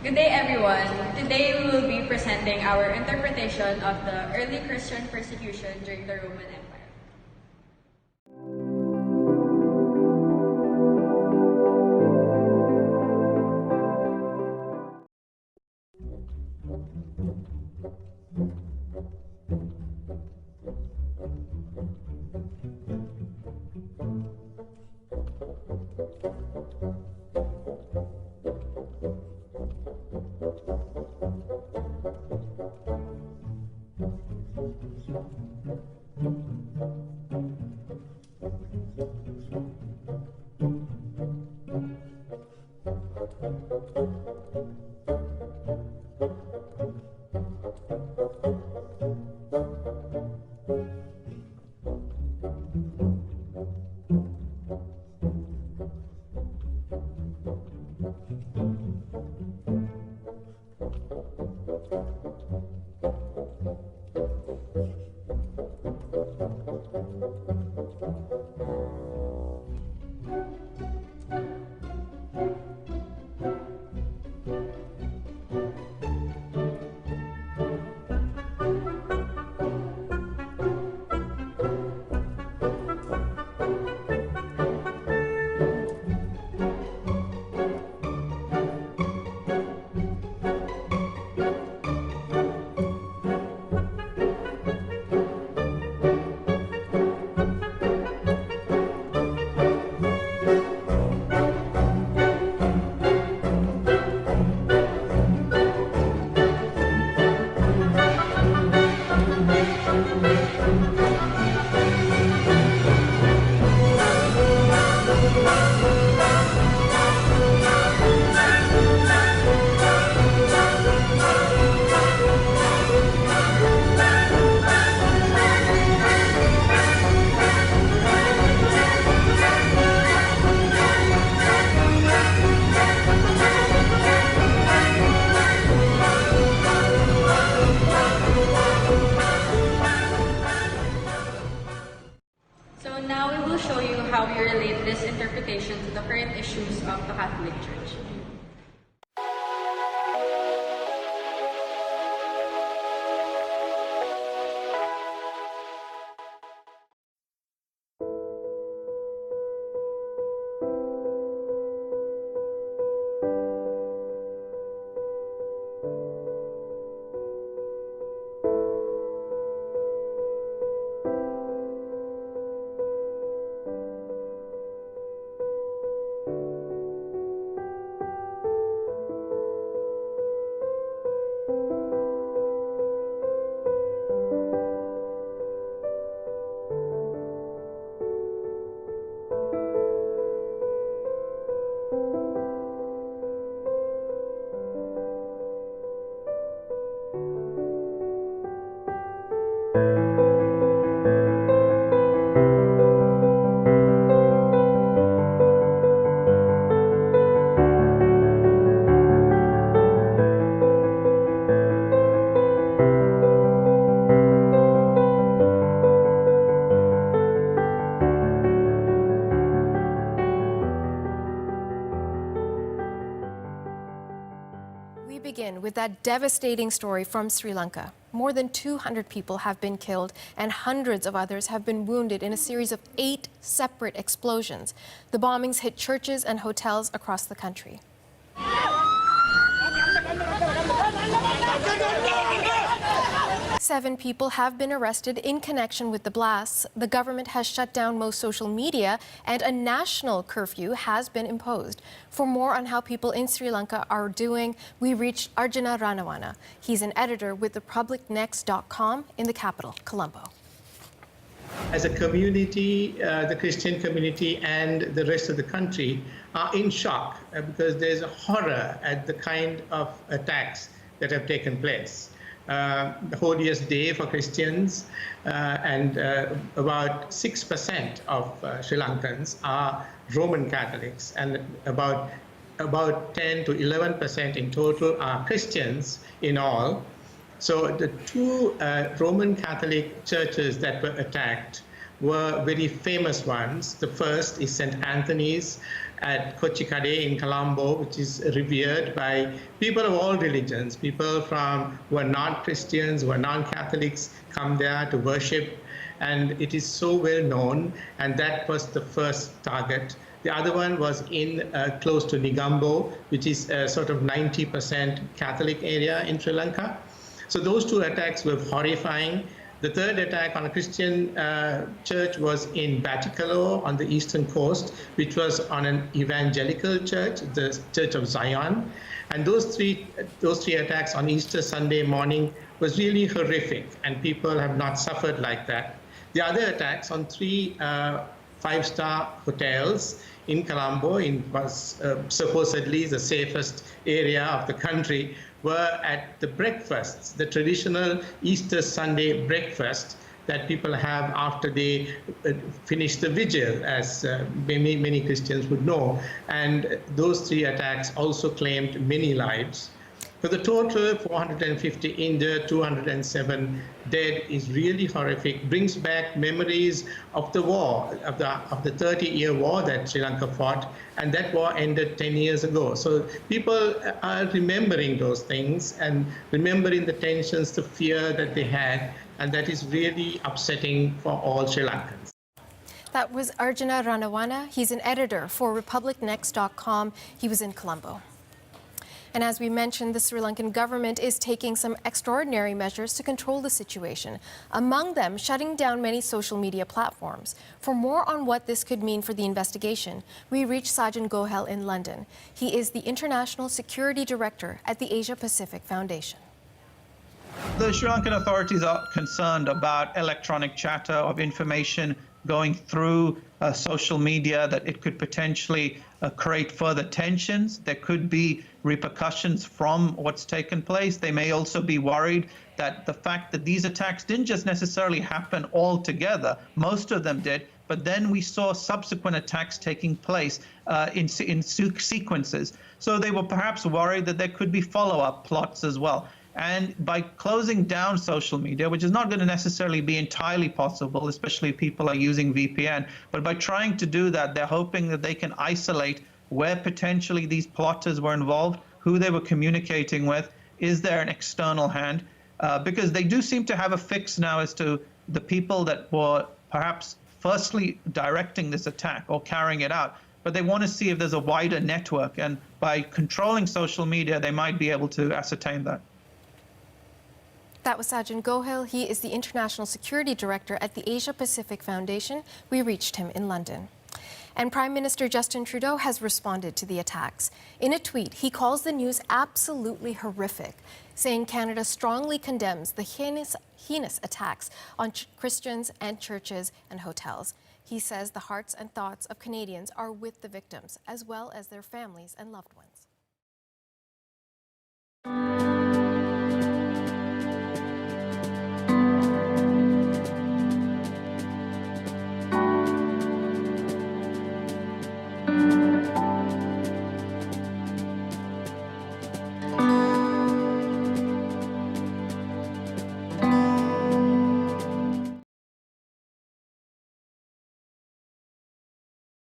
Good day, everyone. Today we will be presenting our interpretation of the early Christian persecution during the Roman Empire. So now we will show you how we relate this interpretation to the current issues of the Catholic Church. We begin with that devastating story from Sri Lanka. More than 200 people have been killed and hundreds of others have been wounded in a series of 8 separate explosions. The bombings hit churches and hotels across the country. 7 people have been arrested in connection with the blasts. The government has shut down most social media and a national curfew has been imposed. For more on how people in Sri Lanka are doing, we reached Jhana Julian. He's an editor with thepublicnext.com in the capital, Colombo. As a community, the Christian community and the rest of the country are in shock because there's a horror at the kind of attacks that have taken place. The holiest day for Christians, and about 6% of Sri Lankans are Roman Catholics, and about 10 to 11% in total are Christians in all. So the 2 Roman Catholic churches that were attacked were very famous ones. The first is St. Anthony's at Kochikade in Colombo, which is revered by people of all religions. People who are not Christians, who are non-Catholics, come there to worship, and it is so well known, and that was the first target. The other one was in close to Negombo, which is a sort of 90% Catholic area in Sri Lanka. So those two attacks were horrifying. The third attack on a Christian church was in Batticaloa on the eastern coast, which was on an evangelical church, the Church of Zion. And those three attacks on Easter Sunday morning was really horrific, and people have not suffered like that. The other attacks on three five-star hotels in Colombo, was supposedly the safest area of the country, were at the breakfasts, the traditional Easter Sunday breakfast that people have after they finish the vigil, as many Christians would know. And those three attacks also claimed many lives. So the total 450 injured, 207 dead is really horrific, brings back memories of the war, of the 30-year war that Sri Lanka fought, and that war ended 10 years ago. So people are remembering those things and remembering the tensions, the fear that they had, and that is really upsetting for all Sri Lankans. That was Arjuna Ranawana. He's an editor for RepublicNext.com. He was in Colombo. And as we mentioned, the Sri Lankan government is taking some extraordinary measures to control the situation, among them shutting down many social media platforms. For more on what this could mean for the investigation, we reached Sajan Gohel in London. He is the International Security Director at the Asia Pacific Foundation. The Sri Lankan authorities are concerned about electronic chatter of information going through social media, that it could potentially create further tensions. There could be repercussions from what's taken place. They may also be worried that the fact that these attacks didn't just necessarily happen all together, most of them did, but then we saw subsequent attacks taking place in sequences. So they were perhaps worried that there could be follow-up plots as well. And by closing down social media, which is not going to necessarily be entirely possible, especially if people are using VPN, but by trying to do that, they're hoping that they can isolate where potentially these plotters were involved, who they were communicating with, is there an external hand? Because they do seem to have a fix now as to the people that were perhaps firstly directing this attack or carrying it out, but they want to see if there's a wider network, and by controlling social media, they might be able to ascertain that. That was Sajan Gohil. He is the International Security Director at the Asia Pacific Foundation. We reached him in London. And Prime Minister Justin Trudeau has responded to the attacks. In a tweet, he calls the news absolutely horrific, saying Canada strongly condemns the heinous attacks on Christians and churches and hotels. He says the hearts and thoughts of Canadians are with the victims, as well as their families and loved ones.